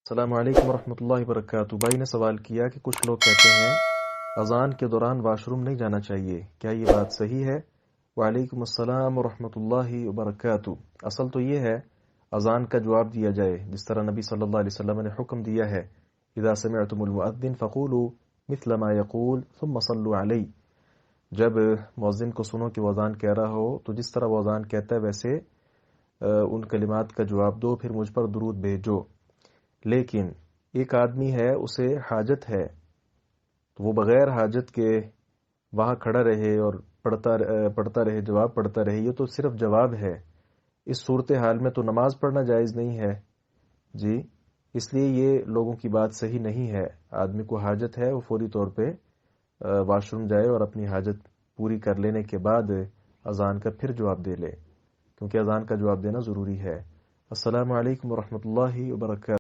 अस्सलामु अलैकुम वरहमतुल्लाहि वबरकातुहू। भाई ने सवाल किया कि कुछ लोग कहते हैं अजान के दौरान वाशरूम नहीं जाना चाहिए, क्या ये बात सही है? वालेकुम अस्सलाम वरहमतुल्लाहि वबरकातुहू। असल तो ये है, अजान का जवाब दिया जाए जिस तरह नबी सल्लल्लाहु अलैहि वसल्लम ने हुक्म दिया है, इज़ा समिअतुमुल मुअद्दिन फ़क़ूलू मिस्ल मा यक़ूल सुम्मा सल्लू अलैहि। जब मुअज्जिन को सुनो कि वो अजान कह रहा हो तो जिस तरह वो अजान कहता है वैसे उन कलिमात का जवाब दो, फिर मुझ पर दुरूद भेजो। लेकिन एक आदमी है, उसे हाजत है, तो वो बगैर हाजत के वहां खड़ा रहे और पढ़ता रहे, जवाब पढ़ता रहे, ये तो सिर्फ जवाब है। इस सूरत हाल में तो नमाज पढ़ना जायज़ नहीं है जी। इसलिए ये लोगों की बात सही नहीं है। आदमी को हाजत है, वो फौरी तौर पे वाशरूम जाए और अपनी हाजत पूरी कर लेने के बाद अजान का फिर जवाब दे ले, क्योंकि अजान का जवाब देना ज़रूरी है। अस्सलामु अलैकुम वरहमतुल्लाहि वबरकातुहू।